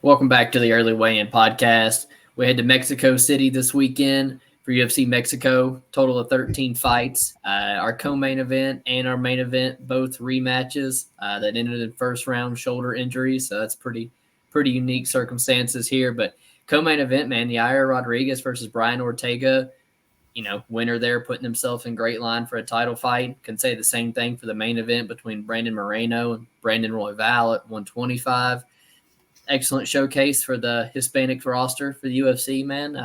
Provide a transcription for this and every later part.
Welcome back to the Early Weigh-In podcast. We head to Mexico City this weekend for UFC Mexico. Total of 13 fights. Our co-main event and our main event, both rematches that ended in first round shoulder injuries. So that's pretty unique circumstances here. But co-main event, man, Yair Rodriguez versus Brian Ortega. Winner there, putting himself in great line for a title fight. Can say the same thing for the main event between Brandon Moreno and Brandon Royval at 125. Excellent showcase for the Hispanic roster for the UFC, man.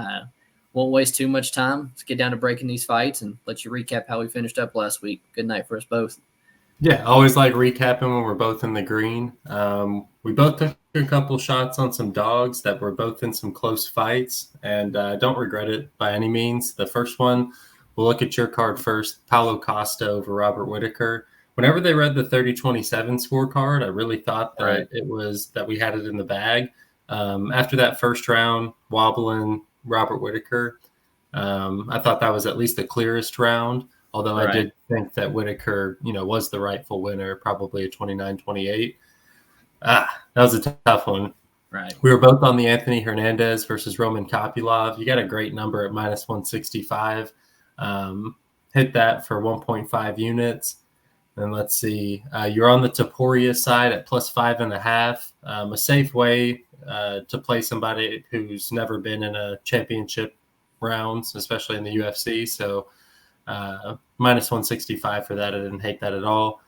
Won't waste too much time. Let's get down to breaking these fights and let you recap how we finished up last week. Good night for us both. Yeah, always like recapping when we're both in the green. We both took a couple shots on some dogs that were both in some close fights, and don't regret it by any means. The first one, we'll look at your card first, Paulo Costa over Robert Whittaker. Whenever they read the 30-27 scorecard, I really thought that it was that we had it in the bag. After that first round, wobbling Robert Whittaker, I thought that was at least the clearest round, although I did think that Whittaker, was the rightful winner, probably a 29-28. That was a tough one. Right. We were both on the Anthony Hernandez versus Roman Kopylov. You got a great number at minus 165. Hit that for 1.5 units. And let's see, you're on the Topuria side at plus 5.5. A safe way to play somebody who's never been in a championship rounds, especially in the UFC. So minus 165 for that. I didn't hate that at all.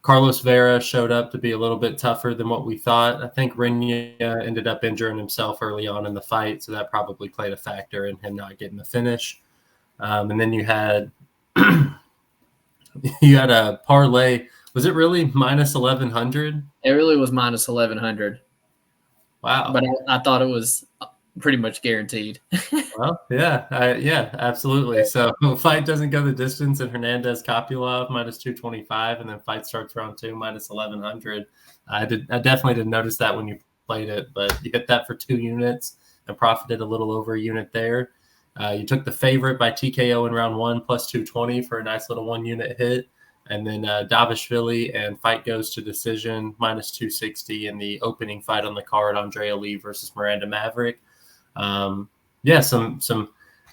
Carlos Vera showed up to be a little bit tougher than what we thought. I think Rinya ended up injuring himself early on in the fight, so that probably played a factor in him not getting the finish. And then you had a parlay. Was it really minus 1,100? It really was minus 1,100. Wow. But I thought it was pretty much guaranteed. Well, yeah, absolutely. So fight doesn't go the distance, and Hernandez Kopylov minus 225, and then fight starts round 2 minus 1,100. I definitely didn't notice that when you played it, but you hit that for 2 units and profited a little over a unit there. You took the favorite by TKO in round 1 plus 220 for a nice little 1 unit hit. And then Davishvili and fight goes to decision minus 260 in the opening fight on the card, Andrea Lee versus Miranda Maverick. Some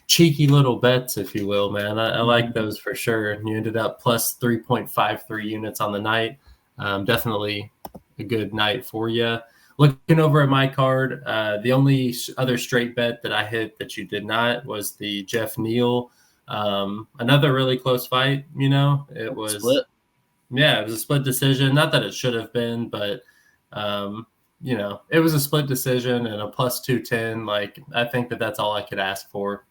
cheeky little bets, if you will, man. I like those for sure. And you ended up plus 3.53 units on the night. Definitely a good night for you. Looking over at my card, the only other straight bet that I hit that you did not was the Jeff Neal. Another really close fight, it was split. Yeah, it was a split decision. Not that it should have been, but it was a split decision and a plus 210. Like, I think that's all I could ask for.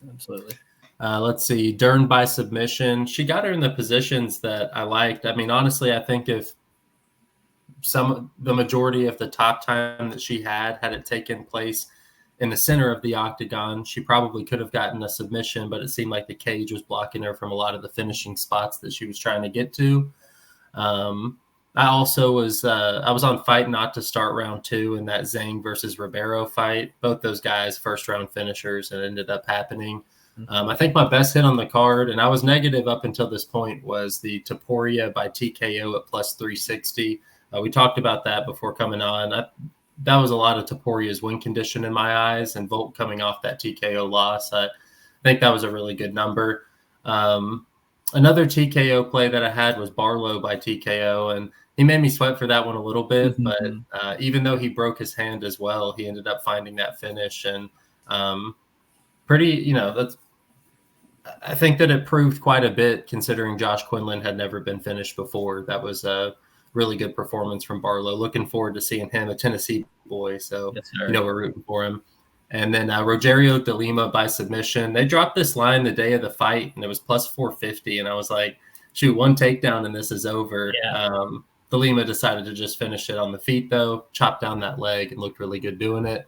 Absolutely. Let's see, Dern by submission. She got her in the positions that I liked. I mean, honestly, I think if the majority of the top time that she had it taken place in the center of the octagon, she probably could have gotten a submission, but it seemed like the cage was blocking her from a lot of the finishing spots that she was trying to get to. I also was on fight not to start round 2 in that Zhang versus Ribeiro fight. Both those guys first round finishers, and it ended up happening. I think my best hit on the card, and I was negative up until this point, was the Topuria by TKO at plus 360. We talked about that before coming on. That was a lot of Topuria's win condition in my eyes, and Volt coming off that TKO loss. I think that was a really good number. Another TKO play that I had was Barlow by TKO, and he made me sweat for that one a little bit. But even though he broke his hand as well, he ended up finding that finish, and I think that it proved quite a bit considering Josh Quinlan had never been finished before. That was a really good performance from Barlow. Looking forward to seeing him, a Tennessee boy. So, yes, we're rooting for him. And then Rogerio de Lima by submission. They dropped this line the day of the fight, and it was plus 450. And I was like, shoot, one takedown and this is over. Yeah. De Lima decided to just finish it on the feet, though, chopped down that leg and looked really good doing it.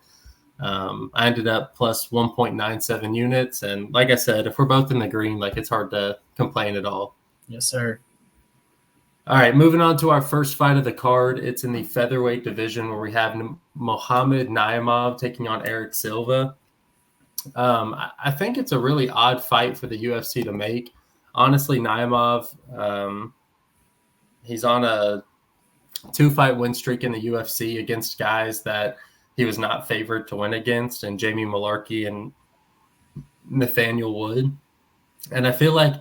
I ended up plus 1.97 units. And like I said, if we're both in the green, it's hard to complain at all. Yes, sir. All right, moving on to our first fight of the card. It's in the featherweight division where we have Muhammadjon Naimov taking on Erik Silva. I think it's a really odd fight for the UFC to make. Honestly, Naimov, he's on a 2-fight win streak in the UFC against guys that he was not favored to win against, and Jamie Malarkey and Nathaniel Wood. And I feel like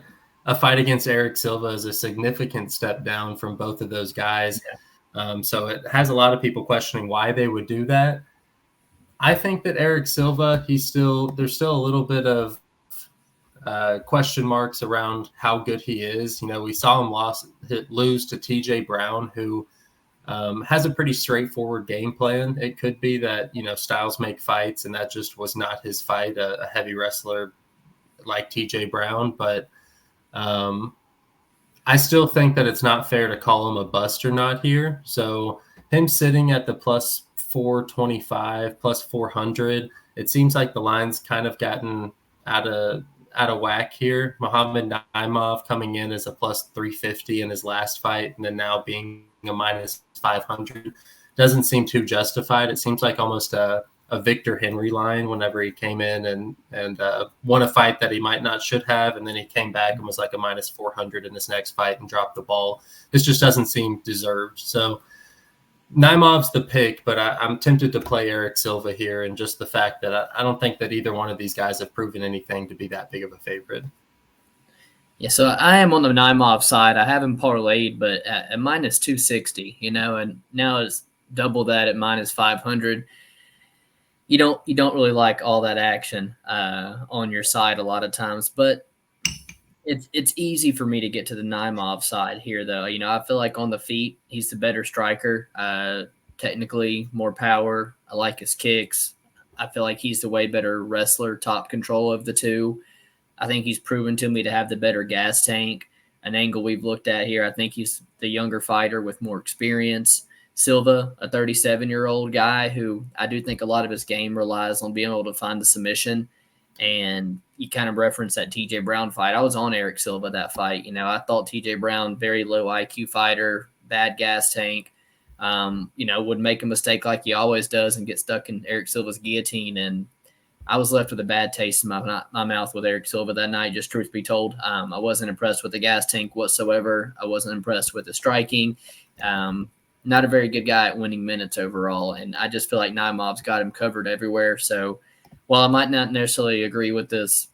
a fight against Erik Silva is a significant step down from both of those guys. So it has a lot of people questioning why they would do that. I think that Erik Silva, there's still a little bit of question marks around how good he is. We saw him lose to TJ Brown, who has a pretty straightforward game plan. It could be that, styles make fights, and that just was not his fight, a heavy wrestler like TJ Brown. But I still think that it's not fair to call him a bust or not here. So him sitting at the plus 425, plus 400, it seems like the line's kind of gotten out of whack here. Muhammad Naimov coming in as a plus 350 in his last fight, and then now being a minus 500 doesn't seem too justified. It seems like almost a Victor Henry line whenever he came in and won a fight that he might not should have, and then he came back and was like a minus 400 in his next fight and dropped the ball. This just doesn't seem deserved. So Naimov's the pick, but I'm tempted to play Erik Silva here, and just the fact that I don't think that either one of these guys have proven anything to be that big of a favorite. Yeah, so I am on the Naimov side. I have him parlayed, but at minus 260, and now it's double that at minus 500. You don't really like all that action on your side a lot of times, but it's easy for me to get to the Naimov side here, though. I feel like on the feet, he's the better striker. Technically, more power. I like his kicks. I feel like he's the way better wrestler, top control of the two. I think he's proven to me to have the better gas tank, an angle we've looked at here. I think he's the younger fighter with more experience. Silva, a 37-year-old guy who I do think a lot of his game relies on being able to find the submission. And you kind of referenced that TJ Brown fight. I was on Erik Silva that fight. I thought TJ Brown, very low IQ fighter, bad gas tank, would make a mistake like he always does and get stuck in Erik Silva's guillotine. And I was left with a bad taste in my mouth with Erik Silva that night, just truth be told. I wasn't impressed with the gas tank whatsoever. I wasn't impressed with the striking. Not a very good guy at winning minutes overall. And I just feel like Naimov's got him covered everywhere. So while I might not necessarily agree with this,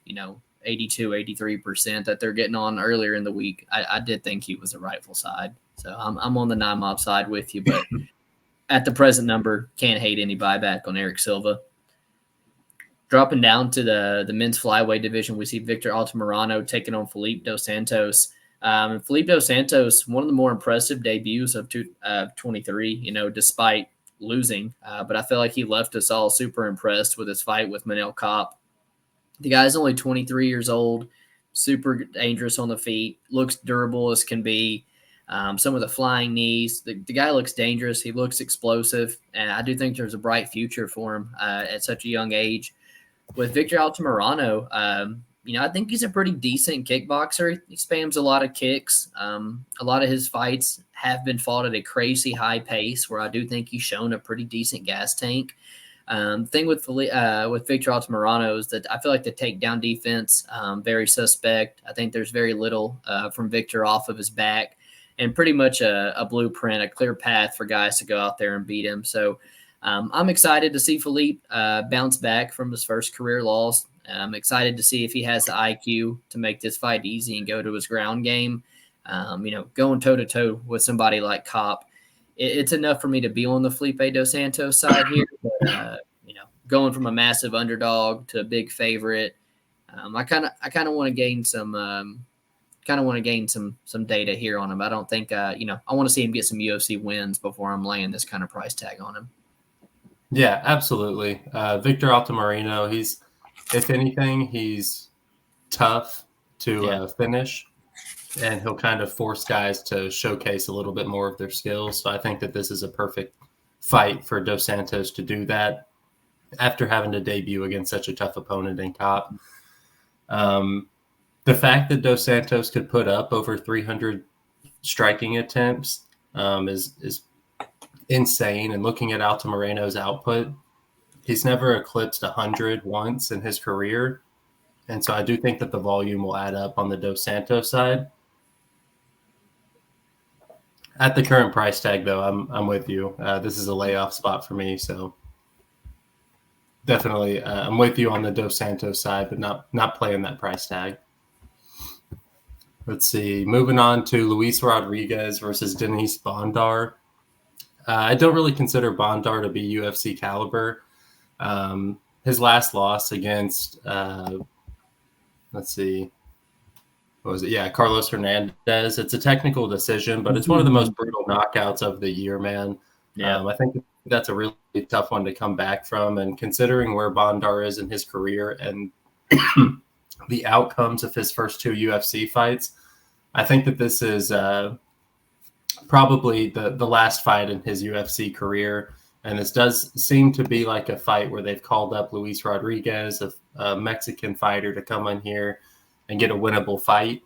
82, 83% that they're getting on earlier in the week, I did think he was a rightful side. So I'm on the Naimov side with you, but at the present number, can't hate any buyback on Erik Silva. Dropping down to the men's flyweight division, we see Victor Altamirano taking on Felipe dos Santos. Felipe dos Santos, one of the more impressive debuts of 23, despite losing. But I feel like he left us all super impressed with his fight with Manuel Kopp. The guy's only 23 years old, super dangerous on the feet, looks durable as can be. Some of the flying knees. The guy looks dangerous. He looks explosive. And I do think there's a bright future for him at such a young age. With Victor Altamirano, I think he's a pretty decent kickboxer. He spams a lot of kicks. A lot of his fights have been fought at a crazy high pace, where I do think he's shown a pretty decent gas tank. The thing with Victor Altamirano is that I feel like the takedown defense, very suspect. I think there's very little from Victor off of his back, and pretty much a blueprint, a clear path for guys to go out there and beat him. So I'm excited to see Felipe bounce back from his first career loss. I'm excited to see if he has the IQ to make this fight easy and go to his ground game. Going toe-to-toe with somebody like Kopp, it's enough for me to be on the Felipe dos Santos side here. But, going from a massive underdog to a big favorite, I kind of want to gain some some data here on him. I don't think I want to see him get some UFC wins before I'm laying this kind of price tag on him. Yeah, absolutely. Victor Altamirano, if anything, he's tough to finish, and he'll kind of force guys to showcase a little bit more of their skills. So I think that this is a perfect fight for Dos Santos to do that after having to debut against such a tough opponent in Kopp. The fact that Dos Santos could put up over 300 striking attempts is insane. And looking at Altamirano's output, he's never eclipsed 100 once in his career. And so I do think that the volume will add up on the Dos Santos side. At the current price tag, though, I'm with you. This is a layoff spot for me. So definitely, I'm with you on the Dos Santos side, but not playing that price tag. Let's see. Moving on to Luis Rodriguez versus Denise Bondar. I don't really consider Bondar to be UFC caliber. His last loss against, let's see, what was it? Yeah, Carlos Hernandez. It's a technical decision, but it's one of the most brutal knockouts of the year, man. Yeah. I think that's a really tough one to come back from. And considering where Bondar is in his career and the outcomes of his first 2 UFC fights, I think that this is probably the last fight in his UFC career. And this does seem to be like a fight where they've called up Luis Rodriguez, a Mexican fighter, to come in here and get a winnable fight.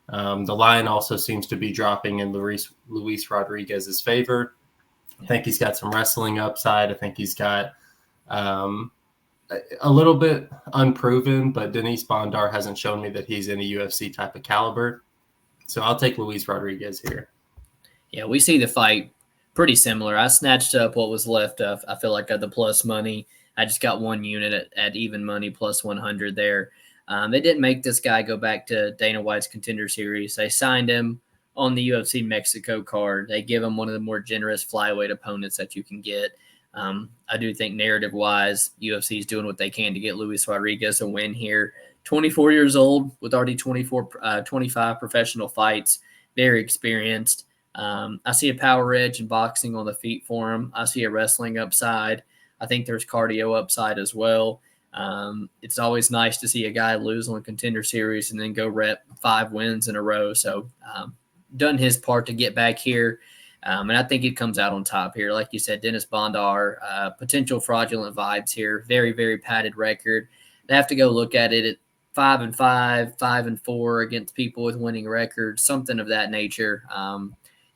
The line also seems to be dropping in Luis Rodriguez's favor. I think he's got some wrestling upside. I think he's got a little bit unproven, but Denise Bondar hasn't shown me that he's in a UFC type of caliber. So I'll take Luis Rodriguez here. Yeah, we see the fight pretty similar. I snatched up what was left of, I feel like, the plus money. I just got one unit at even money plus 100 there. They didn't make this guy go back to Dana White's Contender Series. They signed him on the UFC Mexico card. They give him one of the more generous flyweight opponents that you can get. I do think narrative-wise, UFC is doing what they can to get Luis Rodriguez a win here. 24 years old with already 25 professional fights, very experienced. I see a power edge in boxing on the feet for him. I see a wrestling upside. I think there's cardio upside as well. It's always nice to see a guy lose on a Contender Series and then go rep 5 wins in a row. So done his part to get back here. And I think it comes out on top here. Like you said, Dennis Bondar, potential fraudulent vibes here. Very, very padded record. They have to go look at it at 5-5, 5-4 against people with winning records, something of that nature.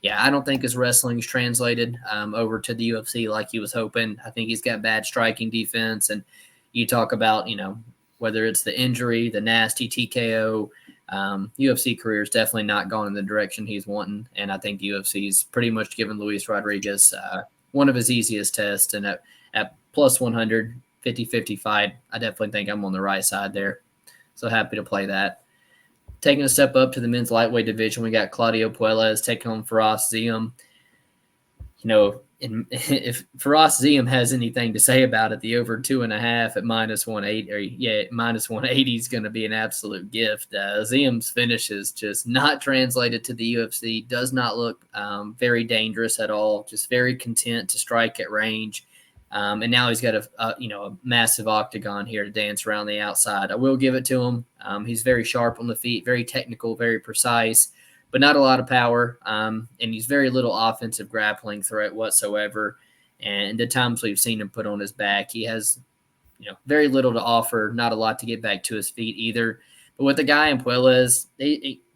Yeah, I don't think his wrestling's translated over to the UFC like he was hoping. I think he's got bad striking defense. And you talk about, whether it's the injury, the nasty TKO, UFC career is definitely not gone in the direction he's wanting. And I think UFC's pretty much given Luis Rodriguez one of his easiest tests. And at plus 100, 50-50 fight, I definitely think I'm on the right side there. So happy to play that. Taking a step up to the men's lightweight division, we got Claudio Puelles taking on Faraz Ziam. If Faraz Ziam has anything to say about it, the over 2.5 at minus 180, minus 180 is going to be an absolute gift. Ziam's finish is just not translated to the UFC. Does not look very dangerous at all. Just very content to strike at range. And now he's got a massive octagon here to dance around the outside. I will give it to him. He's very sharp on the feet, very technical, very precise, but not a lot of power. And he's very little offensive grappling threat whatsoever. And the times we've seen him put on his back, he has, very little to offer, not a lot to get back to his feet either. But with the guy in Puelles,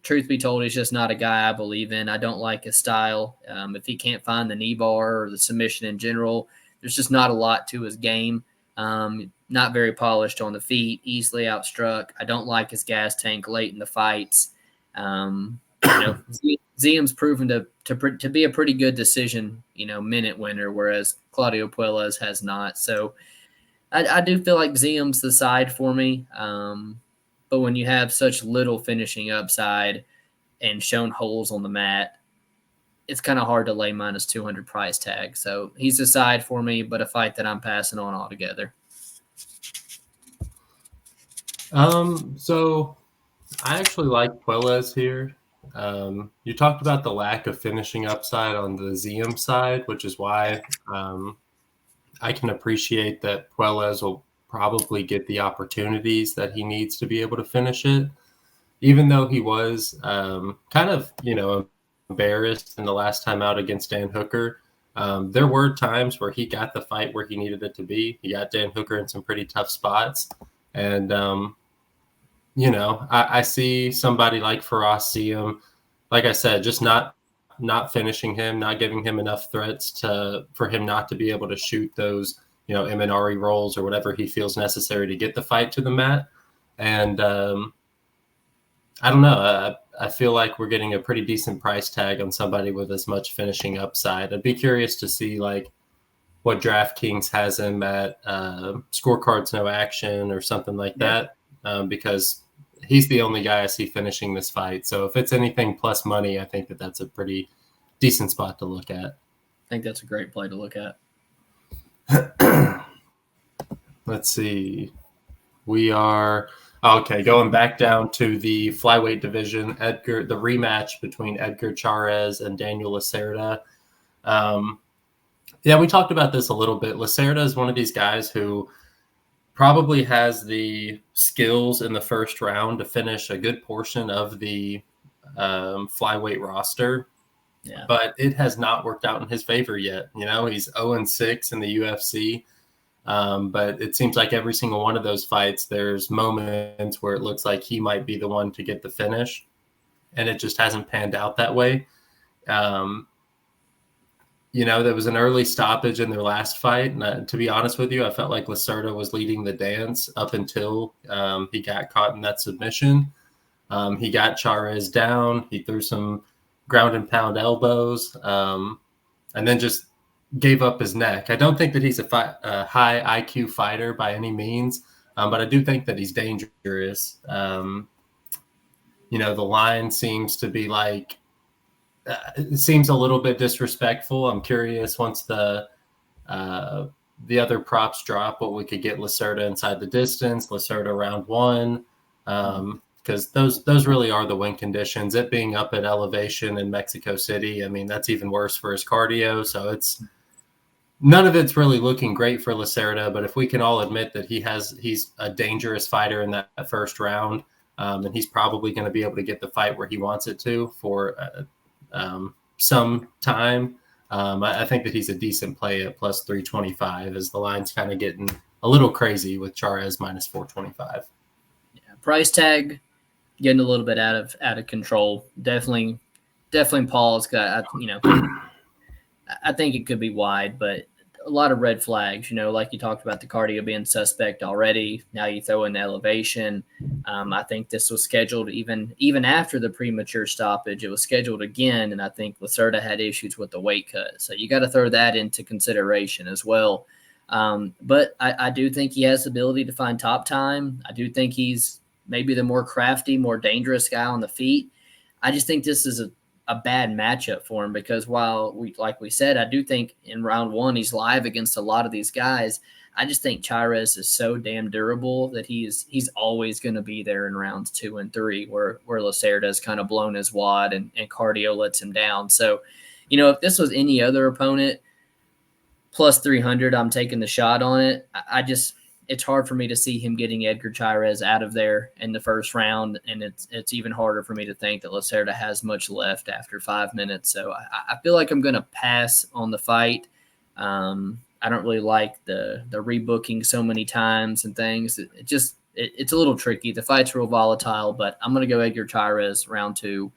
truth be told, he's just not a guy I believe in. I don't like his style. If he can't find the knee bar or the submission in general, there's just not a lot to his game. Not very polished on the feet, easily outstruck. I don't like his gas tank late in the fights. Ziam's proven to be a pretty good decision, minute winner, whereas Claudio Puelles has not. So I do feel like Ziam's the side for me. But when you have such little finishing upside and shown holes on the mat, it's kind of hard to lay minus 200 price tag. So he's a side for me, but a fight that I'm passing on altogether. So I actually like Puelles here. You talked about the lack of finishing upside on the Ziam side, which is why I can appreciate that Puelles will probably get the opportunities that he needs to be able to finish it. Even though he was kind of, embarrassed in the last time out against Dan Hooker. There were times where he got the fight where he needed it to be. He got Dan Hooker in some pretty tough spots. And, I see somebody like Faraz Ziam, like I said, just not finishing him, not giving him enough threats for him not to be able to shoot those, Imanari rolls or whatever he feels necessary to get the fight to the mat. And I don't know. I feel like we're getting a pretty decent price tag on somebody with as much finishing upside. I'd be curious to see what DraftKings has him at, scorecards no action or something like that, because he's the only guy I see finishing this fight. So if it's anything plus money, I think that that's a pretty decent spot to look at. I think that's a great play to look at. Let's see. We are going back down to the flyweight division. Edgar, the rematch between Edgar Chairez and Daniel Lacerda. We talked about this a little bit. Lacerda is one of these guys who probably has the skills in the first round to finish a good portion of the flyweight roster. Yeah. But it has not worked out in his favor yet. He's 0-6 in the UFC. But it seems like every single one of those fights, there's moments where it looks like he might be the one to get the finish, and it just hasn't panned out that way. There was an early stoppage in their last fight, and to be honest with you, I felt like Lacerda was leading the dance up until he got caught in that submission. He got Chairez down. He threw some ground and pound elbows, and then just gave up his neck. I don't think that he's a high IQ fighter by any means, but I do think that he's dangerous. The line seems to be like, it seems a little bit disrespectful. I'm curious once the other props drop, what we could get Lacerda inside the distance, Lacerda round one, because those really are the win conditions. It being up at elevation in Mexico City, I mean, that's even worse for his cardio. So none of it's really looking great for Lacerda, but if we can all admit that he's a dangerous fighter in that first round, and he's probably going to be able to get the fight where he wants it to for some time. I think that he's a decent play at plus 325 as the line's kind of getting a little crazy with Chairez minus 425. Yeah, price tag getting a little bit out of control. Definitely Paul's got, I think it could be wide, but a lot of red flags, like you talked about the cardio being suspect already. Now you throw in the elevation. I think this was scheduled even after the premature stoppage. It was scheduled again, and I think Lacerda had issues with the weight cut. So you got to throw that into consideration as well. But I do think he has the ability to find top time. I do think he's maybe the more crafty, more dangerous guy on the feet. I just think this is a bad matchup for him because while like we said, I do think in round one he's live against a lot of these guys. I just think Chairez is so damn durable that he's always going to be there in rounds 2 and 3 where Lacerda has kind of blown his wad and cardio lets him down. So, if this was any other opponent, plus 300, I'm taking the shot on it. It's hard for me to see him getting Edgar Chairez out of there in the first round, and it's even harder for me to think that Lacerda has much left after 5 minutes. So I feel like I'm going to pass on the fight. I don't really like the rebooking so many times and things. It's a little tricky. The fight's real volatile, but I'm going to go Edgar Chairez round 2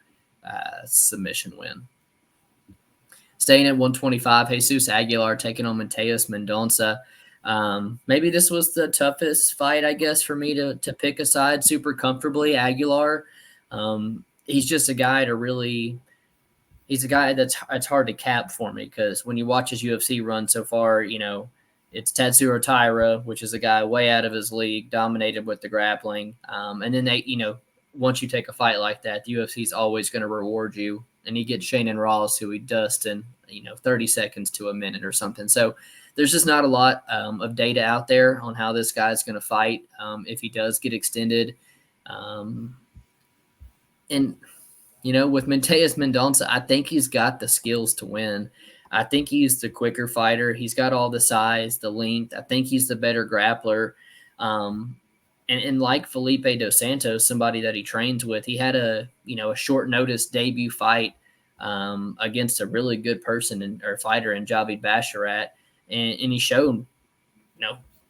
submission win. Staying at 125, Jesus Aguilar taking on Mateus Mendonca. Maybe this was the toughest fight, I guess, for me to pick a side super comfortably. Aguilar, he's just a guy he's a guy that's hard to cap for me because when you watch his UFC run so far, it's Tatsuro Taira, which is a guy way out of his league, dominated with the grappling. And then once you take a fight like that, the UFC is always going to reward you. And he gets Shannon Ross, who he dusts in, 30 seconds to a minute or something. So there's just not a lot of data out there on how this guy's going to fight if he does get extended. And, with Mateus Mendonca, I think he's got the skills to win. I think he's the quicker fighter. He's got all the size, the length. I think he's the better grappler. And like Felipe dos Santos, somebody that he trains with, he had a short notice debut fight against a really good fighter in Javid Basharat. And he showed,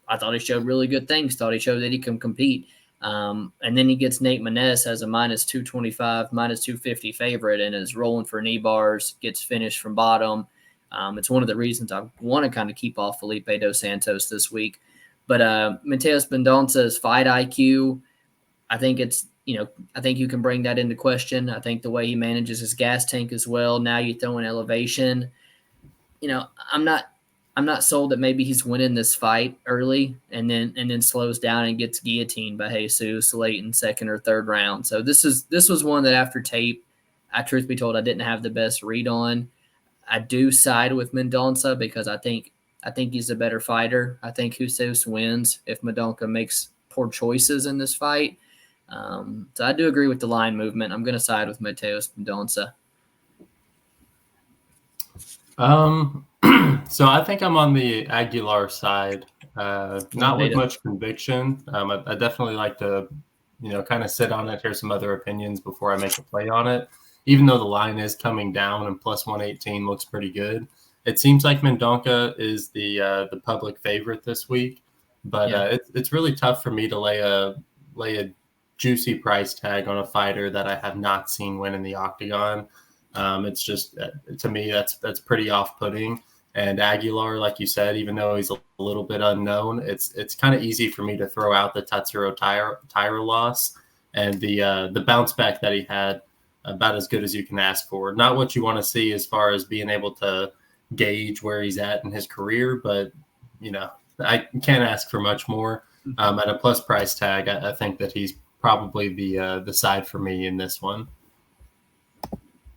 I thought he showed really good things. Thought he showed that he can compete. And then he gets Nate Maness as a minus 225, minus 250 favorite and is rolling for knee bars, gets finished from bottom. It's one of the reasons I want to kind of keep off Felipe dos Santos this week. But Mateus Mendonca's fight IQ, I think I think you can bring that into question. I think the way he manages his gas tank as well. Now you throw in elevation. I'm not I'm not sold that maybe he's winning this fight early and then slows down and gets guillotined by Jesus late in second or third round. So this was one that after tape, truth be told, I didn't have the best read on. I do side with Mendonca because I think he's a better fighter. I think Jesus wins if Mendonca makes poor choices in this fight. So I do agree with the line movement. I'm going to side with Mateus Mendonca. So I think I'm on the Aguilar side, not with much conviction. I definitely like to, kind of sit on it, hear some other opinions before I make a play on it. Even though the line is coming down and plus 118 looks pretty good, it seems like Mendonca is the public favorite this week. But it's really tough for me to lay a juicy price tag on a fighter that I have not seen win in the octagon. It's just, to me, that's pretty off-putting. And Aguilar, like you said, even though he's a little bit unknown, it's kind of easy for me to throw out the Tatsuro Taira loss and the bounce back that he had, about as good as you can ask for. Not what you want to see as far as being able to gauge where he's at in his career, but I can't ask for much more. At a plus price tag, I think that he's probably the side for me in this one.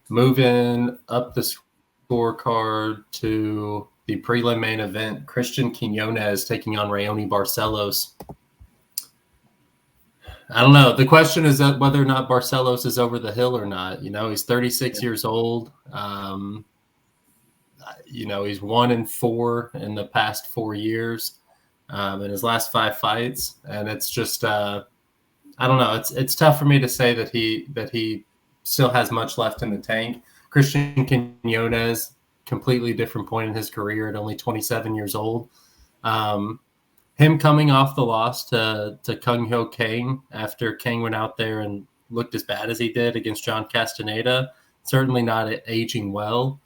Moving up the scorecard to the prelim main event, Christian Quinonez taking on Raoni Barcelos. I don't know. The question is that whether or not Barcelos is over the hill or not. He's 36 years old. He's 1-4 in the past 4 years in his last 5 fights. And it's just, I don't know. It's tough for me to say that he still has much left in the tank. Christian Quinonez, completely different point in his career at only 27 years old. Him coming off the loss to Kung Ho Kang after Kang went out there and looked as bad as he did against John Castaneda, certainly not aging well.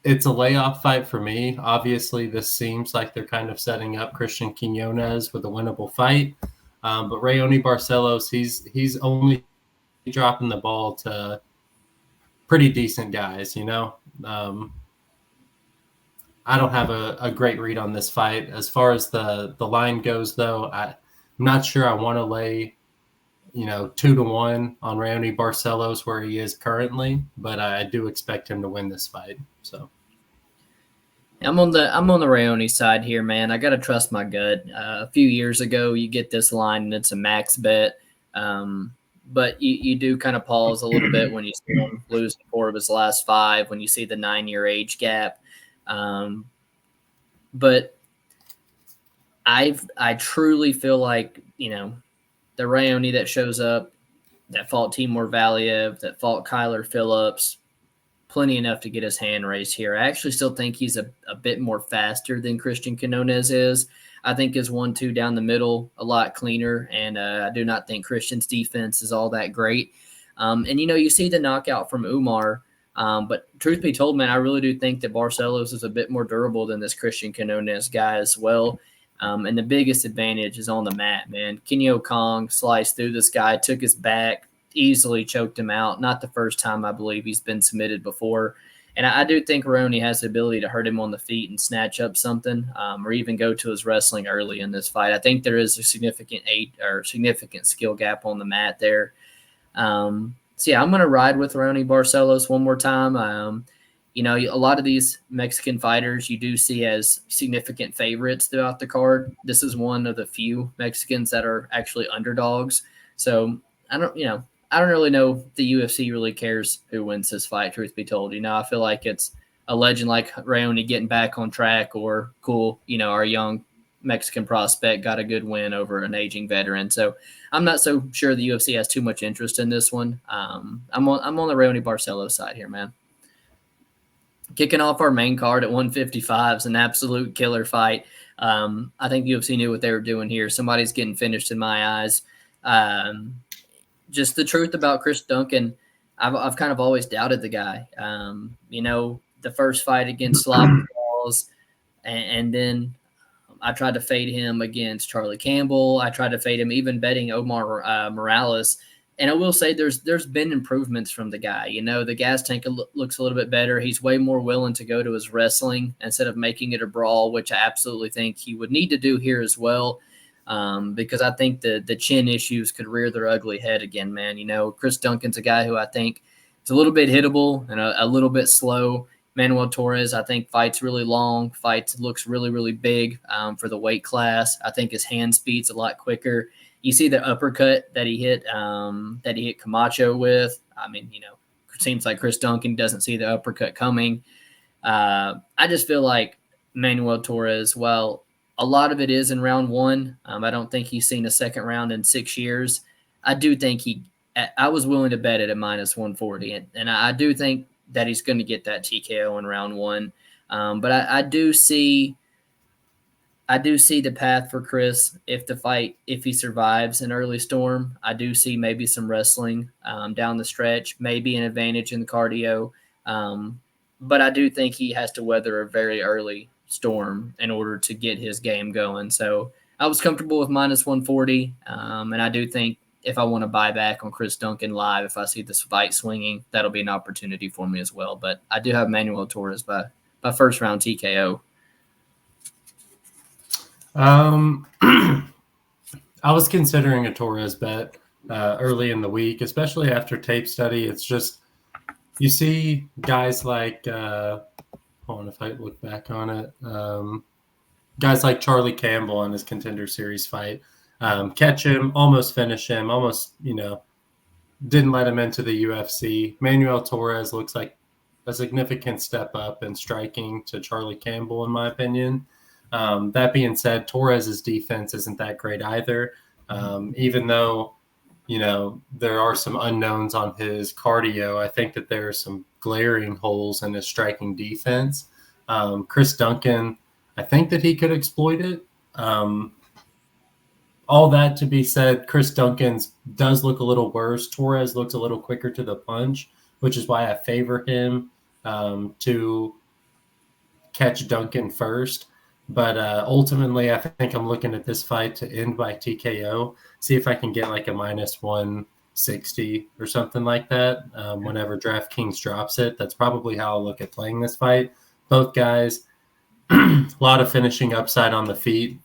It's a layoff fight for me. Obviously, this seems like they're kind of setting up Christian Quinonez with a winnable fight. But Raoni Barcelos, he's only dropping the ball to pretty decent guys, I don't have a great read on this fight. As far as the line goes, though, I'm not sure I want to lay, 2-1 on Raoni Barcelos where he is currently, but I do expect him to win this fight. So I'm on the Raoni side here, man. I got to trust my gut. A few years ago, you get this line and it's a max bet. But you do kind of pause a little bit when you see him lose 4 of his last 5, when you see the 9-year age gap. But I truly feel like, the Raoni that shows up, that fought Timur Valiev, that fought Kyler Phillips, plenty enough to get his hand raised here. I actually still think he's a bit more faster than Christian Quinonez is. I think his 1-2 down the middle a lot cleaner, and I do not think Christian's defense is all that great. And you see the knockout from Umar, but truth be told, man, I really do think that Barcelos is a bit more durable than this Christian Quinonez guy as well. And the biggest advantage is on the mat, man. Kinyo Kong sliced through this guy, took his back, easily choked him out. Not the first time I believe he's been submitted before. And I do think Raoni has the ability to hurt him on the feet and snatch up something, or even go to his wrestling early in this fight. I think there is a significant skill gap on the mat there. So yeah, I'm going to ride with Raoni Barcelos one more time. A lot of these Mexican fighters you do see as significant favorites throughout the card. This is one of the few Mexicans that are actually underdogs. So I don't really know if the UFC really cares who wins this fight, truth be told. I feel like it's a legend like Raoni getting back on track, or cool, our young Mexican prospect got a good win over an aging veteran. So I'm not so sure the UFC has too much interest in this one. I'm on the Raoni Barcelos side here, man. Kicking off our main card at 155 is an absolute killer fight. I think the UFC knew what they were doing here. Somebody's getting finished in my eyes. Just the truth about Chris Duncan, I've kind of always doubted the guy. The first fight against Sloppy Balls, and then I tried to fade him against Charlie Campbell. I tried to fade him even betting Omar Morales. And I will say there's been improvements from the guy. You know, the gas tank looks a little bit better. He's way more willing to go to his wrestling instead of making it a brawl, which I absolutely think he would need to do here as well. Because I think the chin issues could rear their ugly head again, man. You know, Chris Duncan's a guy who I think is a little bit hittable and a little bit slow. Manuel Torres, I think, fights really long, looks really, really big for the weight class. I think his hand speed's a lot quicker. You see the uppercut that he hit Camacho with. I mean, you know, it seems like Chris Duncan doesn't see the uppercut coming. I just feel like Manuel Torres, well, a lot of it is in round one. I don't think he's seen a second round in 6 years. I do think I was willing to bet it at minus 140. And I do think that he's going to get that TKO in round one. But I do see the path for Chris if he survives an early storm. I do see maybe some wrestling down the stretch, maybe an advantage in the cardio. But I do think he has to weather a very early storm in order to get his game going. So I was comfortable with minus 140. And I do think if I want to buy back on Chris Duncan live, if I see this fight swinging, that'll be an opportunity for me as well. But I do have Manuel Torres by first round TKO. I was considering a Torres bet early in the week, especially after tape study. It's just, you see guys like, hold on, if I look back on it, guys like Charlie Campbell in his Contender Series fight, catch him, almost finish him, almost, you know, didn't let him into the UFC. Manuel Torres looks like a significant step up in striking to Charlie Campbell, in my opinion. That being said, Torres's defense isn't that great either. Even though, you know, there are some unknowns on his cardio, I think that there are some glaring holes in his striking defense. Chris Duncan, I think that he could exploit it. All that to be said, Chris Duncan's does look a little worse. Torres looks a little quicker to the punch, which is why I favor him to catch Duncan first. But ultimately, I think I'm looking at this fight to end by TKO, see if I can get like a minus 160 or something like that whenever DraftKings drops it. That's probably how I'll look at playing this fight. Both guys, a lot of finishing upside on the feet.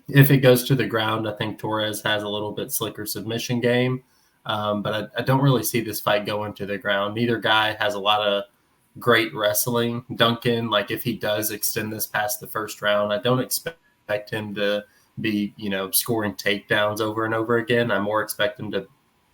If it goes to the ground, I think Torres has a little bit slicker submission game. But I don't really see this fight going to the ground. Neither guy has a lot of great wrestling. Duncan, like if he does extend this past the first round, I don't expect him to be, you know, scoring takedowns over and over again. I more expect him to,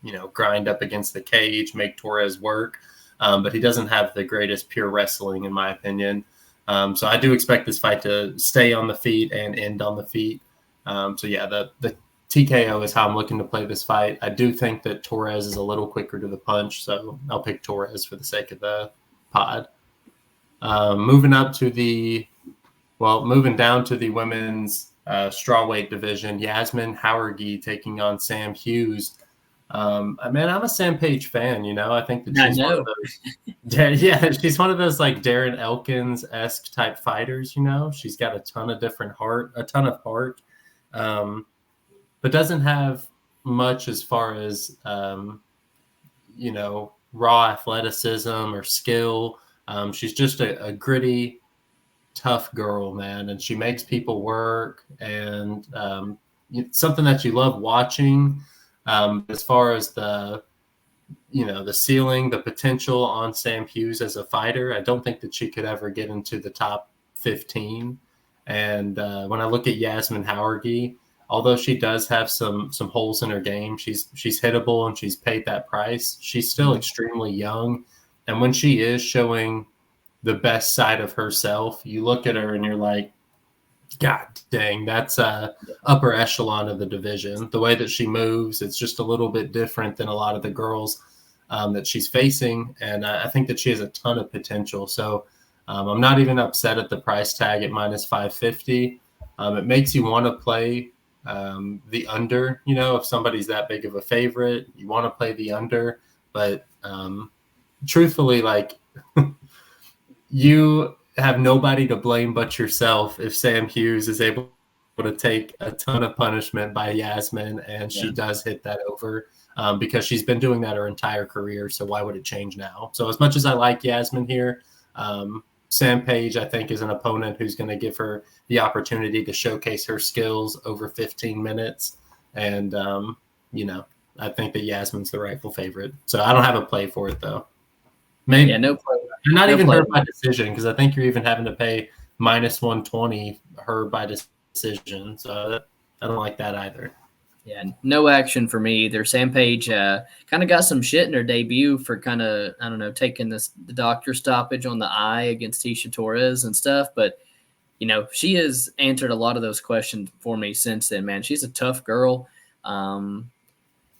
you know, grind up against the cage, make Torres work. But he doesn't have the greatest pure wrestling, in my opinion. So I do expect this fight to stay on the feet and end on the feet. So yeah, the TKO is how I'm looking to play this fight. I do think that Torres is a little quicker to the punch, so I'll pick Torres for the sake of the pod. Moving down to the women's strawweight division, Yasmine Jauregui taking on Sam Hughes. I'm a Sam Page fan, you know. I think that she's one of those. Yeah, she's one of those like Darren Elkins-esque type fighters, you know. She's got a ton of heart, but doesn't have much as far as you know, raw athleticism or skill. She's just a gritty, tough girl, man, and she makes people work, and something that you love watching. As far as the ceiling, the potential on Sam Hughes as a fighter, I don't think that she could ever get into the top 15. And when I look at Yasmine Jauregui, although she does have some holes in her game, she's hittable and she's paid that price. She's still extremely young. And when she is showing the best side of herself, you look at her and you're like, God dang, that's upper echelon of the division. The way that she moves, it's just a little bit different than a lot of the girls that she's facing. And I think that she has a ton of potential. So I'm not even upset at the price tag at minus 550. It makes you want to play the under, you know, if somebody's that big of a favorite, you want to play the under. But truthfully, like you have nobody to blame but yourself if Sam Hughes is able to take a ton of punishment by Yasmine and she does hit that over. because she's been doing that her entire career. So why would it change now? So as much as I like Yasmine here, Sam Page, I think, is an opponent who's going to give her the opportunity to showcase her skills over 15 minutes. And, I think that Yasmine's the rightful favorite. So I don't have a play for it, though. Maybe, no play. You're not even her by decision, because I think you're even having to pay minus 120 her by decision. So I don't like that either. Yeah, no action for me either. Sam Page kind of got some shit in her debut for kind of, I don't know, taking the doctor stoppage on the eye against Tisha Torres and stuff. But, she has answered a lot of those questions for me since then, man. She's a tough girl.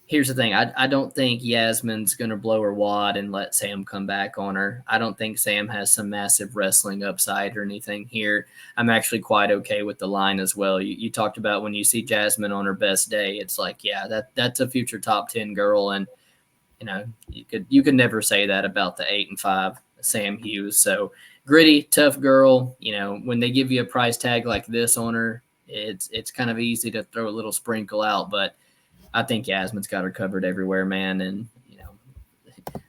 Here's the thing. I don't think Yasmine's going to blow her wad and let Sam come back on her. I don't think Sam has some massive wrestling upside or anything here. I'm actually quite okay with the line as well. You talked about when you see Yasmine on her best day, it's like, yeah, that's a future top 10 girl. And, you could never say that about the 8-5 Sam Hughes. So gritty, tough girl. When they give you a price tag like this on her, it's kind of easy to throw a little sprinkle out, but I think Yasmine's got her covered everywhere, man. And,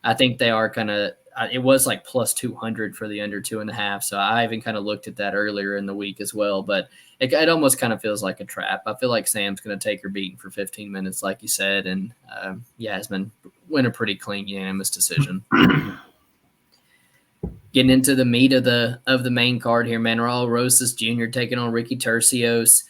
I think they are kind of – it was like plus 200 for the under 2.5. So I even kind of looked at that earlier in the week as well. But it almost kind of feels like a trap. I feel like Sam's going to take her beating for 15 minutes, like you said. And Yasmine win a pretty clean, unanimous decision. Getting into the meat of the main card here, man. Raul Rosas Jr. taking on Ricky Turcios.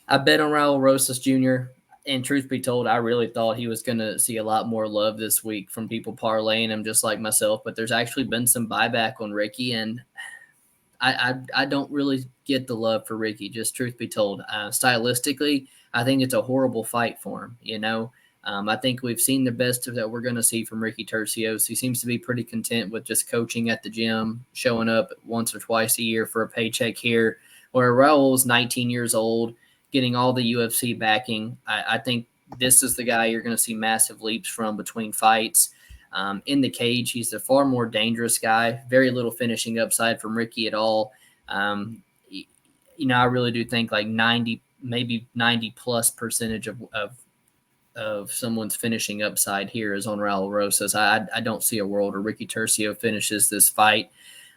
I bet on Raul Rosas Jr., and truth be told, I really thought he was going to see a lot more love this week from people parlaying him just like myself, but there's actually been some buyback on Ricky, and I don't really get the love for Ricky, just truth be told. Stylistically, I think it's a horrible fight for him, I think we've seen the best of that we're going to see from Ricky Turcios. He seems to be pretty content with just coaching at the gym, showing up once or twice a year for a paycheck here, where Raul's 19 years old, getting all the UFC backing. I think this is the guy you're going to see massive leaps from between fights. In the cage, he's a far more dangerous guy. Very little finishing upside from Ricky at all. I really do think like 90, maybe 90+% of someone's finishing upside here is on Raul Rosas. I don't see a world where Ricky Turcio finishes this fight.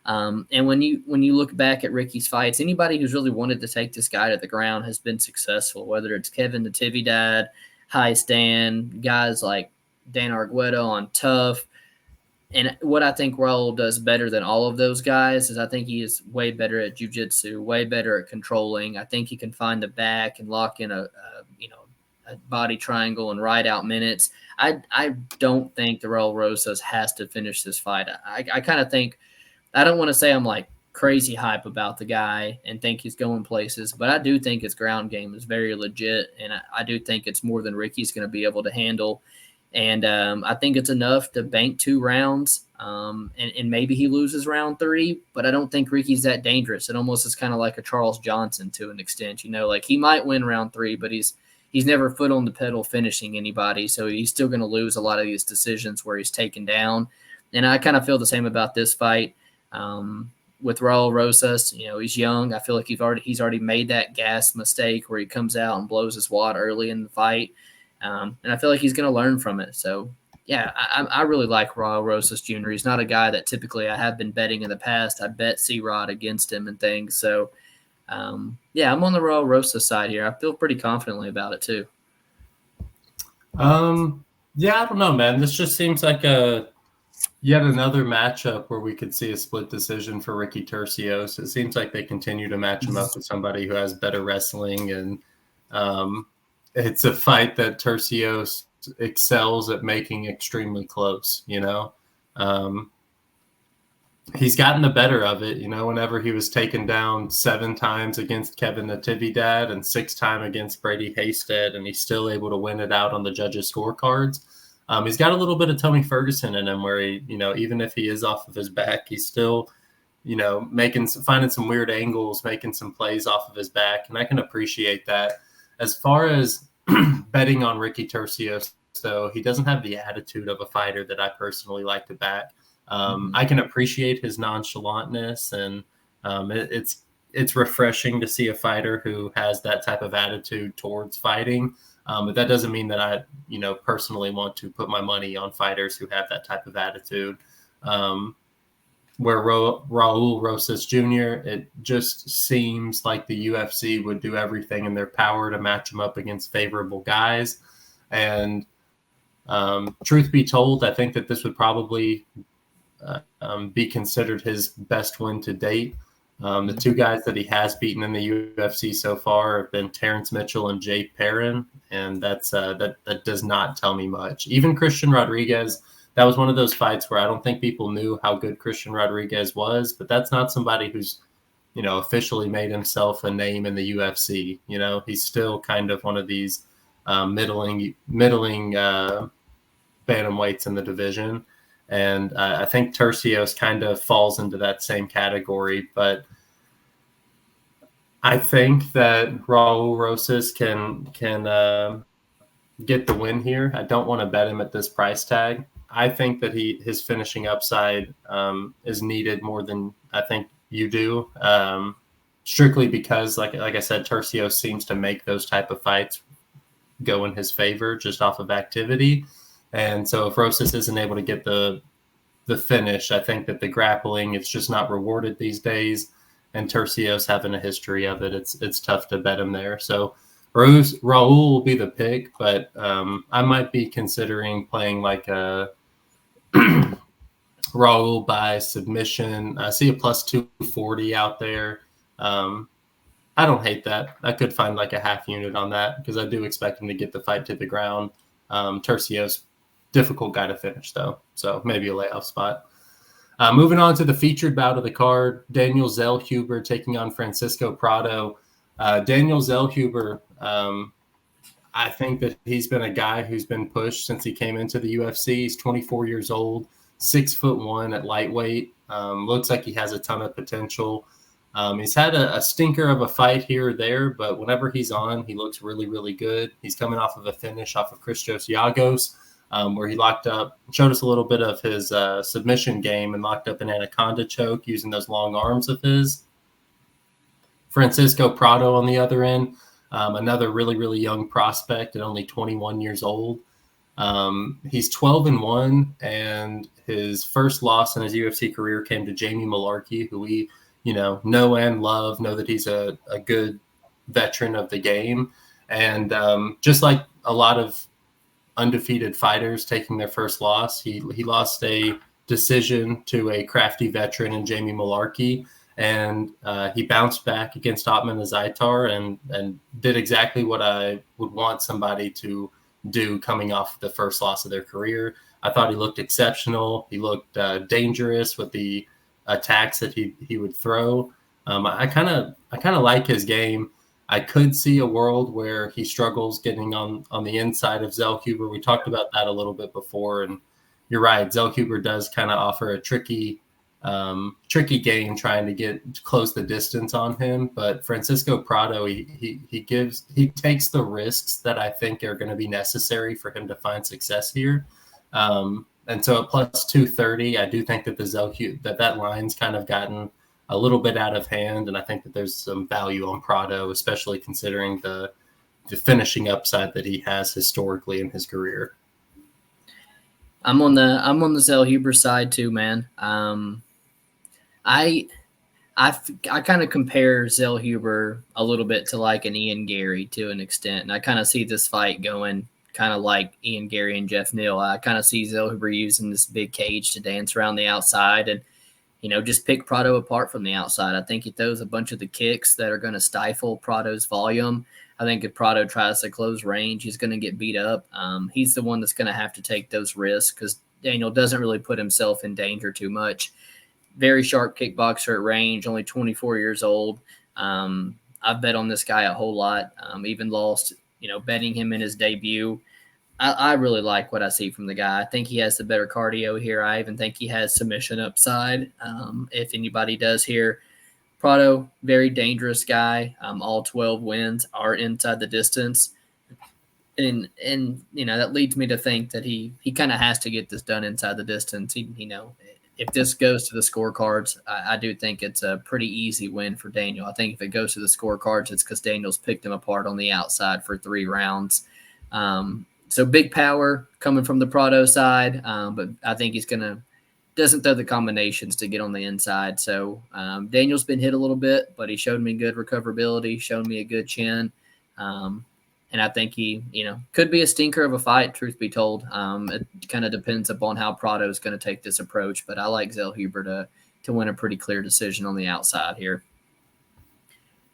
And when you look back at Ricky's fights, anybody who's really wanted to take this guy to the ground has been successful, whether it's Kevin Natividad, High Stand, guys like Dan Arguedo on Tough. And what I think Raul does better than all of those guys is I think he is way better at jiu-jitsu, way better at controlling. I think he can find the back and lock in a body triangle and ride out minutes. I don't think the Raul Rosas has to finish this fight. I kind of think – I don't want to say I'm like crazy hype about the guy and think he's going places, but I do think his ground game is very legit, and I do think it's more than Ricky's going to be able to handle. And I think it's enough to bank 2 rounds, and maybe he loses round 3, but I don't think Ricky's that dangerous. It almost is kind of like a Charles Johnson to an extent. Like he might win round 3, but he's never foot on the pedal finishing anybody, so he's still going to lose a lot of these decisions where he's taken down. And I kind of feel the same about this fight. With Raul Rosas, he's young. I feel like he's already made that gas mistake where he comes out and blows his wad early in the fight. And I feel like he's going to learn from it. So, yeah, I really like Raul Rosas Jr. He's not a guy that typically I have been betting in the past. I bet C-Rod against him and things. So, I'm on the Raul Rosas side here. I feel pretty confidently about it too. I don't know, man. This just seems like yet another matchup where we could see a split decision for Ricky Turcios. It seems like they continue to match him up with somebody who has better wrestling, and it's a fight that Turcios excels at making extremely close. He's gotten the better of it. Whenever he was taken down 7 times against Kevin Natividad and 6 times against Brady Haystead, and he's still able to win it out on the judges' scorecards. He's got a little bit of Tony Ferguson in him where he, even if he is off of his back, he's still, finding some weird angles, making some plays off of his back. And I can appreciate that. As far as betting on Ricky Turcios, though, he doesn't have the attitude of a fighter that I personally like to back. I can appreciate his nonchalantness, and it's refreshing to see a fighter who has that type of attitude towards fighting. But that doesn't mean that I, personally want to put my money on fighters who have that type of attitude. Where Raul Rosas Jr., it just seems like the UFC would do everything in their power to match him up against favorable guys. And truth be told, I think that this would probably be considered his best win to date. The two guys that he has beaten in the UFC so far have been Terrence Mitchell and Jay Perrin, and that does not tell me much. Even Christian Rodriguez, that was one of those fights where I don't think people knew how good Christian Rodriguez was, but that's not somebody who's, officially made himself a name in the UFC. He's still kind of one of these middling bantamweights in the division. And I think Tercios kind of falls into that same category. But I think that Raul Rosas can get the win here. I don't want to bet him at this price tag. I think that his finishing upside is needed more than I think you do, strictly because, like I said, Tercios seems to make those type of fights go in his favor just off of activity. And so if Rosas isn't able to get the finish, I think that the grappling, it's just not rewarded these days. And Tercios having a history of it, it's tough to bet him there. So Raul will be the pick, but I might be considering playing like a Raul by submission. I see a plus 240 out there. I don't hate that. I could find like a half unit on that because I do expect him to get the fight to the ground. Tercios, difficult guy to finish though, so maybe a layoff spot. Moving on to the featured bout of the card, Daniel Zellhuber taking on Francisco Prado. Daniel Zellhuber, I think that he's been a guy who's been pushed since he came into the UFC. He's 24 years old, 6'1" at lightweight. Looks like he has a ton of potential. He's had a stinker of a fight here or there, but whenever he's on, he looks really, really good. He's coming off of a finish off of Christos Giagos, where he showed us a little bit of his submission game and locked up an anaconda choke using those long arms of his. Francisco Prado on the other end, another really, really young prospect at only 21 years old. He's 12-1, and his first loss in his UFC career came to Jamie Malarkey, who we know and love, know that he's a good veteran of the game. And just like a lot of undefeated fighters taking their first loss, he lost a decision to a crafty veteran in Jamie Malarkey, and he bounced back against Otman Azaitar and did exactly what I would want somebody to do coming off the first loss of their career. I thought he looked exceptional. He looked dangerous with the attacks that he would throw. I kind of like his game. I could see a world where he struggles getting on the inside of Zellhuber. We talked about that a little bit before, and you're right. Zellhuber does kind of offer a tricky game trying to close the distance on him. But Francisco Prado, he takes the risks that I think are going to be necessary for him to find success here. And so at plus 230, I do think that that line's kind of gotten a little bit out of hand, and I think that there's some value on Prado, especially considering the finishing upside that he has historically in his career. I'm on the Zellhuber side too, man. I kind of compare Zellhuber a little bit to like an Ian Gary to an extent, and I kind of see this fight going kind of like Ian Gary and Jeff Neal. I kind of see Zellhuber using this big cage to dance around the outside and, just pick Prado apart from the outside. I think he throws a bunch of the kicks that are going to stifle Prado's volume. I think if Prado tries to close range, he's going to get beat up. He's the one that's going to have to take those risks because Daniel doesn't really put himself in danger too much. Very sharp kickboxer at range, only 24 years old. I've bet on this guy a whole lot, even lost, betting him in his debut. I really like what I see from the guy. I think he has the better cardio here. I even think he has submission upside. If anybody does here, Prado, very dangerous guy. All 12 wins are inside the distance. And that leads me to think that he kind of has to get this done inside the distance. If this goes to the scorecards, I do think it's a pretty easy win for Daniel. I think if it goes to the scorecards, it's because Daniel's picked him apart on the outside for 3 rounds. So big power coming from the Prado side, but I think he's doesn't throw the combinations to get on the inside. So Daniel's been hit a little bit, but he showed me good recoverability, showed me a good chin. And I think he, could be a stinker of a fight, truth be told. It kind of depends upon how Prado is going to take this approach, but I like Zellhuber to win a pretty clear decision on the outside here.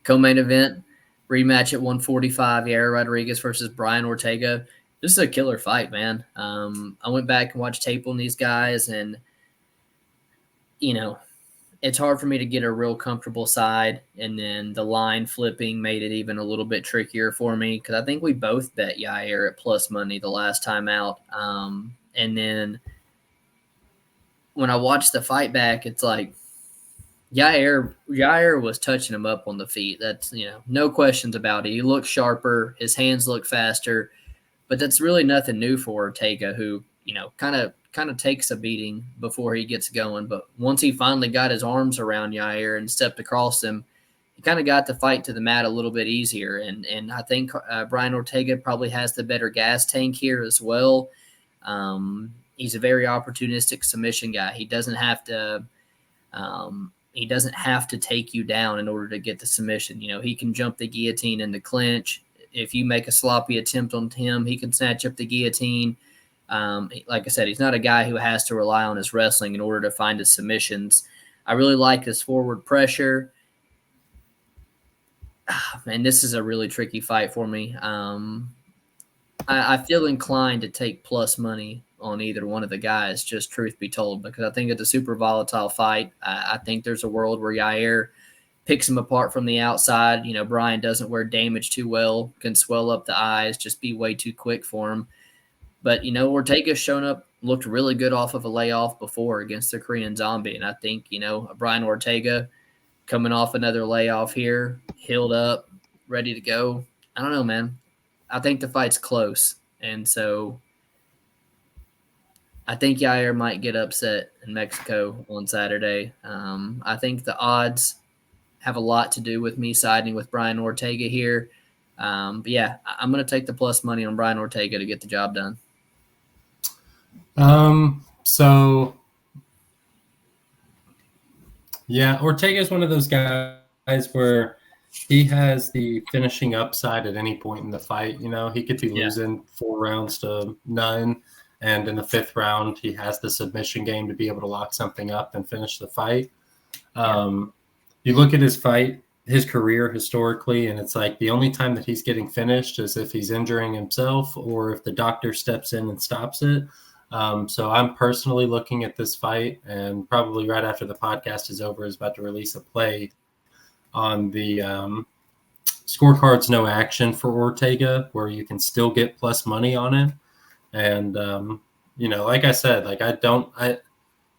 Co-main event, rematch at 145, Yair Rodriguez versus Brian Ortega. This is a killer fight, man. I went back and watched tape on these guys, and, it's hard for me to get a real comfortable side, and then the line flipping made it even a little bit trickier for me because I think we both bet Yair at plus money the last time out. And then when I watched the fight back, it's like Yair was touching him up on the feet. That's, no questions about it. He looked sharper. His hands look faster. But that's really nothing new for Ortega, who, kind of takes a beating before he gets going. But once he finally got his arms around Yair and stepped across him, he kind of got the fight to the mat a little bit easier. And I think Brian Ortega probably has the better gas tank here as well. He's a very opportunistic submission guy. He doesn't have to take you down in order to get the submission. He can jump the guillotine in the clinch. If you make a sloppy attempt on him, he can snatch up the guillotine. Like I said, he's not a guy who has to rely on his wrestling in order to find his submissions. I really like his forward pressure. And this is a really tricky fight for me. I feel inclined to take plus money on either one of the guys, just truth be told, because I think it's a super volatile fight. I think there's a world where Yair picks him apart from the outside. Brian doesn't wear damage too well, can swell up the eyes, just be way too quick for him. But, Ortega's shown up, looked really good off of a layoff before against the Korean Zombie. And I think, Brian Ortega coming off another layoff here, healed up, ready to go. I don't know, man. I think the fight's close. And so I think Yair might get upset in Mexico on Saturday. I think the odds have a lot to do with me siding with Brian Ortega here. But yeah, I'm going to take the plus money on Brian Ortega to get the job done. So yeah, Ortega is one of those guys where he has the finishing upside at any point in the fight. He could be losing 4 rounds to none, and in the 5th round, he has the submission game to be able to lock something up and finish the fight. You look at his career historically, and it's like the only time that he's getting finished is if he's injuring himself or if the doctor steps in and stops it. So I'm personally looking at this fight, and probably right after the podcast is over, is about to release a play on the scorecards no action for Ortega, where you can still get plus money on it. And, like I said,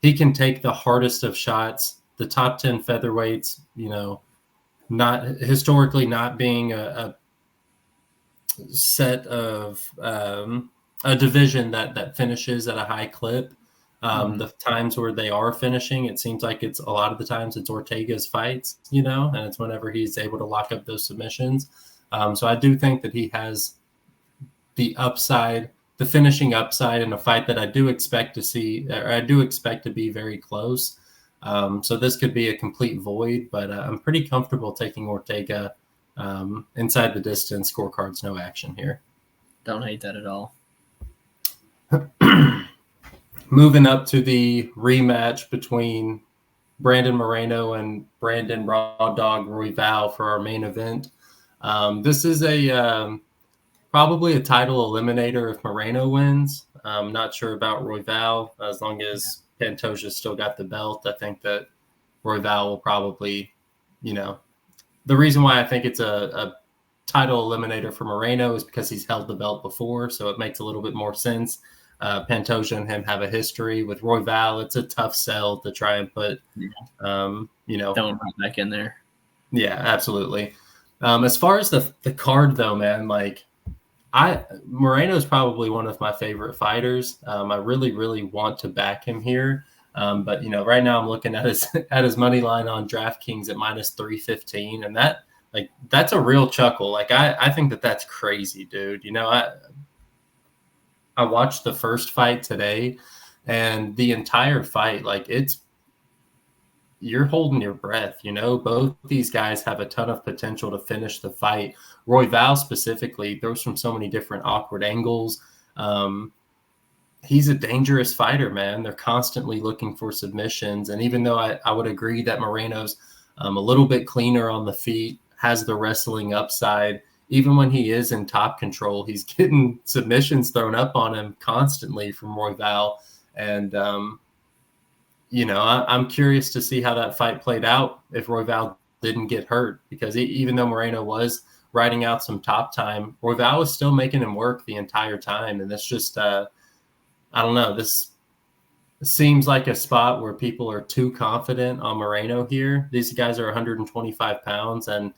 he can take the hardest of shots, the top 10 featherweights, not historically not being a set of a division that finishes at a high clip. The times where they are finishing, it seems like it's a lot of the times it's Ortega's fights, and it's whenever he's able to lock up those submissions. So I do think that he has the upside, the finishing upside in a fight that I do expect to see, or I do expect to be very close. So this could be a complete void, but I'm pretty comfortable taking Ortega inside the distance, scorecards no action here. Don't hate that at all. Moving up to the rematch between Brandon Moreno and Brandon Raw Dog Royval for our main event. This is probably a title eliminator if Moreno wins. I'm not sure about Royval. As long as Pantoja's still got the belt, I think that Royval will probably, the reason why I think it's a title eliminator for Moreno is because he's held the belt before, so it makes a little bit more sense. Pantoja and him have a history. With Royval, it's a tough sell to try and put, Don't run back in there. Yeah, absolutely. As far as the card, though, man, Moreno's probably one of my favorite fighters. I really, really want to back him here. But right now I'm looking at his money line on DraftKings at minus 315, and that's a real chuckle. I think that's crazy, dude. I watched the first fight today, and the entire fight, like you're holding your breath. Both these guys have a ton of potential to finish the fight. Royval specifically throws from so many different awkward angles. He's a dangerous fighter, man. They're constantly looking for submissions. And even though I would agree that Moreno's a little bit cleaner on the feet, has the wrestling upside, even when he is in top control, he's getting submissions thrown up on him constantly from Royval. And, I'm curious to see how that fight played out if Royval didn't get hurt, because even though Moreno was riding out some top time, Royval was still making him work the entire time. And that's just, I don't know, this seems like a spot where people are too confident on Moreno here. These guys are 125 pounds, and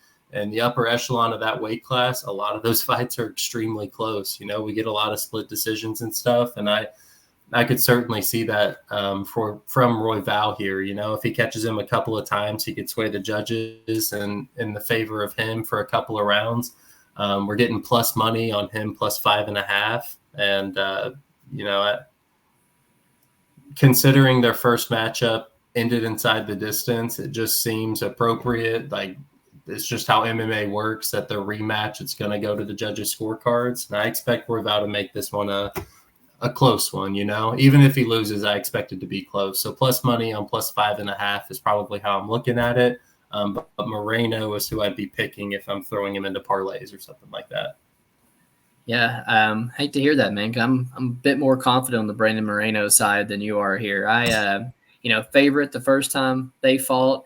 the upper echelon of that weight class, a lot of those fights are extremely close. We get a lot of split decisions and stuff, and I could certainly see that from Royval here. If he catches him a couple of times, he could sway the judges and in the favor of him for a couple of rounds. We're getting plus money on him, plus 5.5. And, considering their first matchup ended inside the distance, it just seems appropriate. Like, it's just how MMA works, that the rematch, it's going to go to the judges' scorecards. And I expect Royval to make this one a close one. Even if he loses, I expect it to be close. So plus money on plus 5.5 is probably how I'm looking at it. But Moreno is who I'd be picking if I'm throwing him into parlays or something like that. Yeah, hate to hear that, man. I'm a bit more confident on the Brandon Moreno side than you are here. I, favorite the first time they fought,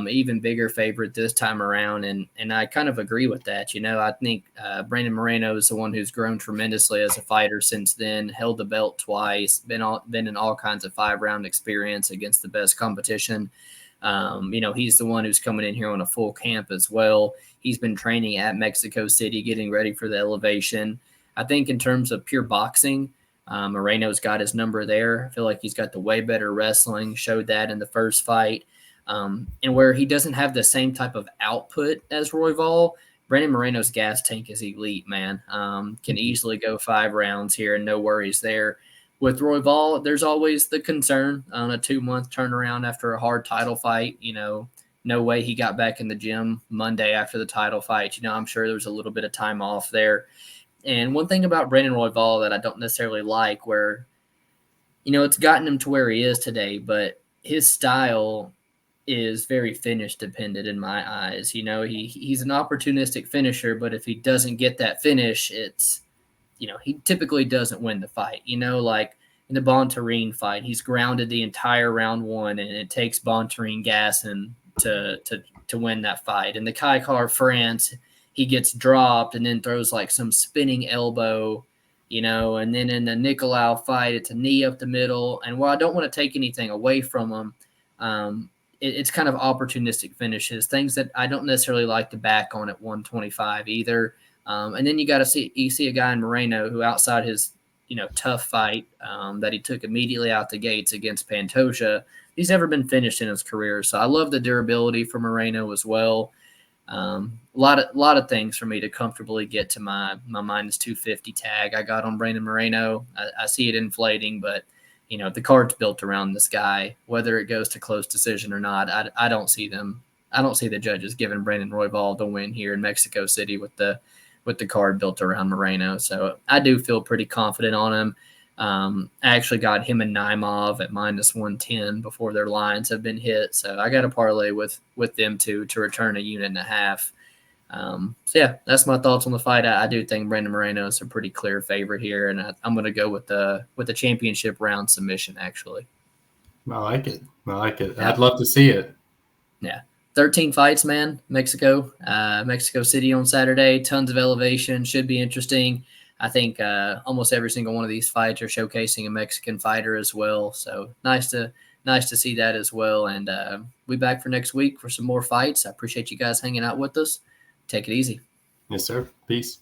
even bigger favorite this time around, and I kind of agree with that. I think Brandon Moreno is the one who's grown tremendously as a fighter since then. Held the belt twice, been in all kinds of 5-round experience against the best competition. He's the one who's coming in here on a full camp as well. He's been training at Mexico City, getting ready for the elevation. I think in terms of pure boxing, Moreno's got his number there. I feel like he's got the way better wrestling, showed that in the first fight. And where he doesn't have the same type of output as Royval, Brandon Moreno's gas tank is elite, man. Can easily go 5 rounds here and no worries there. With Royval, there's always the concern on a 2-month turnaround after a hard title fight. No way he got back in the gym Monday after the title fight. I'm sure there was a little bit of time off there. And one thing about Brandon Royval that I don't necessarily like, where, it's gotten him to where he is today, but his style is very finish dependent in my eyes. He's an opportunistic finisher, but if he doesn't get that finish, it's, he typically doesn't win the fight. Like in the Bontarine fight, he's grounded the entire round 1, and it takes Bontarine gassing to win that fight. In the Kaikar France, he gets dropped and then throws like some spinning elbow, and then in the Nicolau fight, it's a knee up the middle. And while I don't want to take anything away from him, it's kind of opportunistic finishes, things that I don't necessarily like to back on at 125 either. And then you see a guy in Moreno who, outside his, tough fight that he took immediately out the gates against Pantoja, he's never been finished in his career. So I love the durability for Moreno as well. A lot of things for me to comfortably get to my minus 250 tag I got on Brandon Moreno. I see it inflating, but the card's built around this guy. Whether it goes to close decision or not, I don't see the judges giving Brandon Royval the win here in Mexico City with the card built around Moreno. So I do feel pretty confident on him. I actually got him and Naimov at minus 110 before their lines have been hit. So I got a parlay with them two to return 1.5 units. So yeah, that's my thoughts on the fight. I do think Brandon Moreno is a pretty clear favorite here, and I'm going to go with the championship round submission. Actually, I like it. Yeah. I'd love to see it. Yeah, 13 fights, man. Mexico City on Saturday. Tons of elevation. Should be interesting. I think almost every single one of these fights are showcasing a Mexican fighter as well. So nice to see that as well. And we'll be back for next week for some more fights. I appreciate you guys hanging out with us. Take it easy. Yes, sir. Peace.